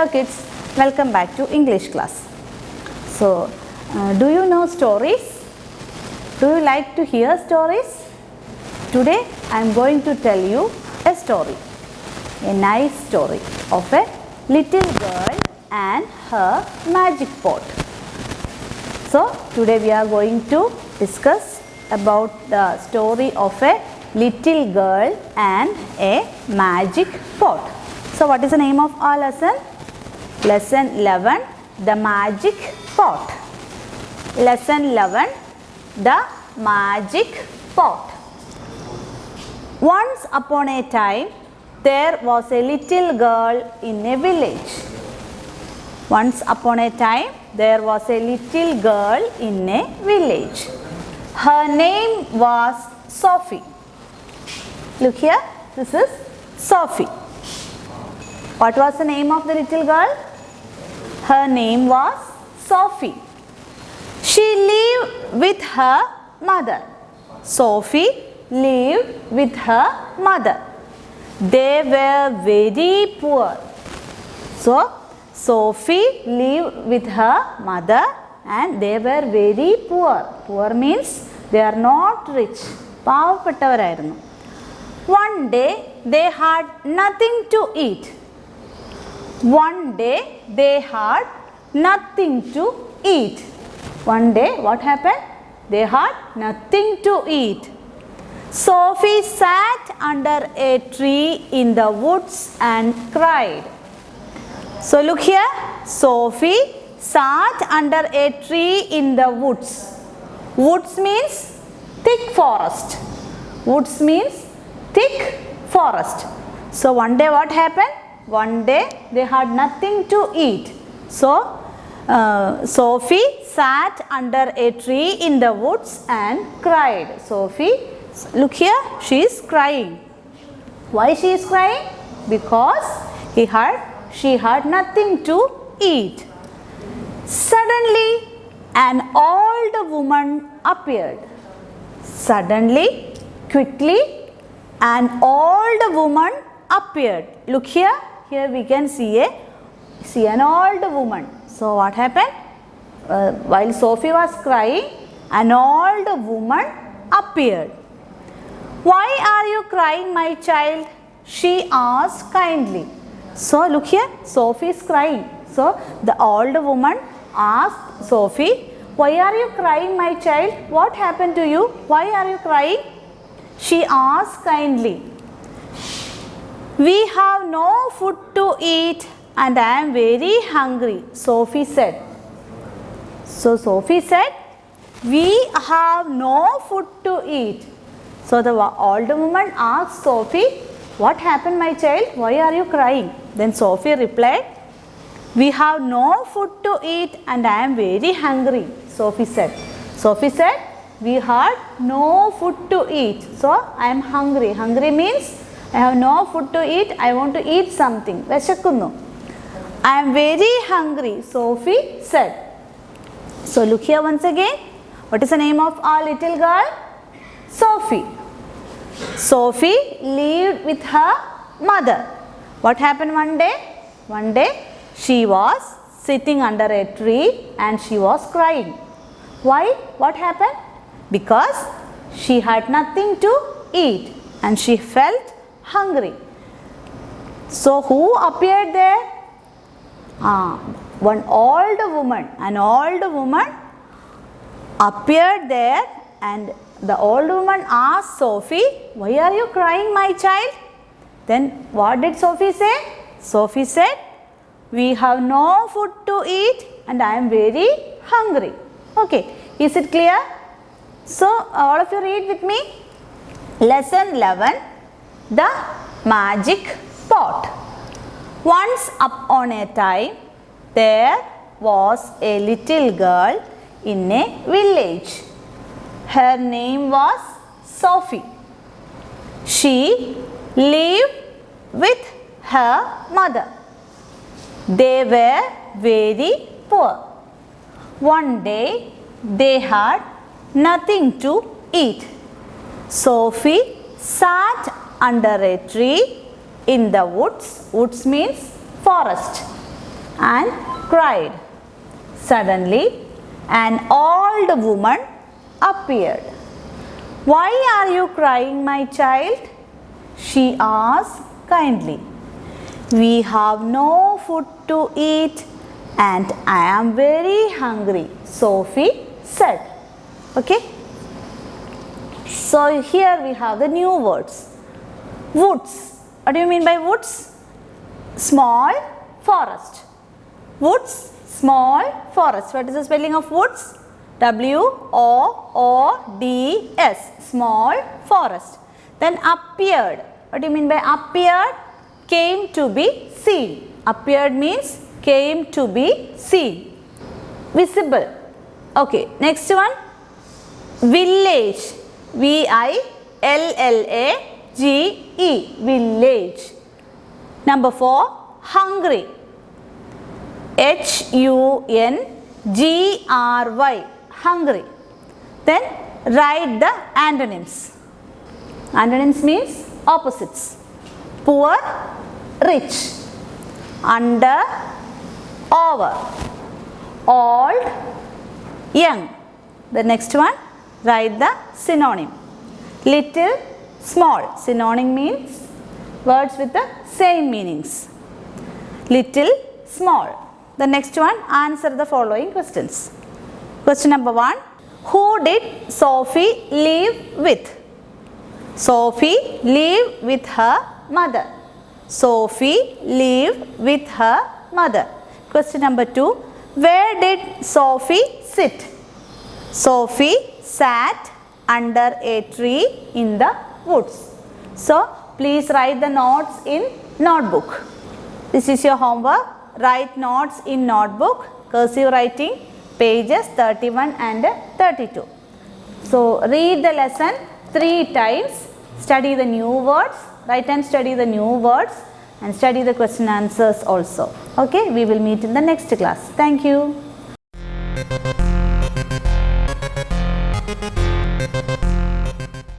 Hello kids, welcome back to English class. So, do you know stories? Do you like to hear stories? Today I am going to tell you a story, a nice story of a little girl and her magic pot. So, today we are going to discuss about the story of a little girl and a magic pot. So, what is the name of our lesson? Lesson 11, the magic pot. Lesson 11, the magic pot. Once upon a time, there was a little girl in a village. Once upon a time, there was a little girl in a village. Her name was Sophie. Look here, this is Sophie. What was the name of the little girl? Her name was Sophie. She lived with her mother. Sophie lived with her mother. They were very poor. So, Sophie lived with her mother and they were very poor. Poor means they are not rich. പാവപ്പെട്ടവരായിരുന്നു. One day they had nothing to eat. One day they had nothing to eat. One day what happened? They had nothing to eat. Sophie sat under a tree in the woods and cried. So look here, Sophie sat under a tree in the woods. Woods means thick forest. Woods means thick forest. So one day what happened? One day they had nothing to eat. So Sophie sat under a tree in the woods and cried. Sophie, look here, she is crying. Why she is crying? Because she had nothing to eat. Suddenly an old woman appeared. Suddenly, quickly, an old woman appeared. Look here, here we can see an old woman. So what happened? While Sophie was crying, an old woman appeared. Why are you crying, my child? She asked kindly. So look here, Sophie is crying. So the old woman asked Sophie, why are you crying, my child? What happened to you? Why are you crying? She asked kindly. We have no food to eat and I am very hungry, Sophie said. So Sophie said, we have no food to eat. So the old woman asked Sophie, what happened, my child? Why are you crying? Then Sophie replied, we have no food to eat and I am very hungry, Sophie said. Sophie said, we had no food to eat. So I am hungry. Hungry means I have no food to eat. I want to eat something. Veshakkunnu. I am very hungry, Sophie said. So look here once again. What is the name of our little girl? Sophie. Sophie lived with her mother. What happened one day? One day she was sitting under a tree and she was crying. Why? What happened? Because she had nothing to eat and she felt hungry. So who appeared there? An old woman appeared there and the old woman asked Sophie, why are you crying, my child? Then what did Sophie say? Sophie said, we have no food to eat and I am very hungry. Okay, is it clear? So all of you read with me. Lesson 11, the magic pot. Once upon a time, there was a little girl in a village. Her name was Sophie. She lived with her mother. They were very poor. One day they had nothing to eat. Sophie sat under a tree in the woods. Woods means forest. and cried. Suddenly, an old woman appeared. "Why are you crying, my child?" she asked kindly. "We have no food to eat and I am very hungry," Sophie said. Okay. So here we have the new words. Woods. What do you mean by woods? Small forest. Woods, small forest. What is the spelling of woods? W-O-O-D-S. Small forest. Then appeared. What do you mean by appeared? Came to be seen. Appeared means came to be seen. Visible. Okay, next one. Village. V-I-L-L-A-G-E. Village. Number 4. Hungry. H-U-N-G-R-Y. Hungry. Then write the antonyms. Antonyms means opposites. Poor, rich. Under, over. Old, young. The next one, write the synonym. Little, small. Synonym means words with the same meanings. Little, small. The next one, answer the following questions. Question number 1. Who did Sophie live with? Sophie lived with her mother. Sophie lived with her mother. Question number 2. Where did Sophie sit? Sophie sat under a tree in the woods. So, please write the notes in notebook. This is your homework. Write notes in notebook, cursive writing, pages 31 and 32. So, read the lesson 3 times, study the new words, write and study the new words and study the question answers also. Okay, we will meet in the next class. Thank you.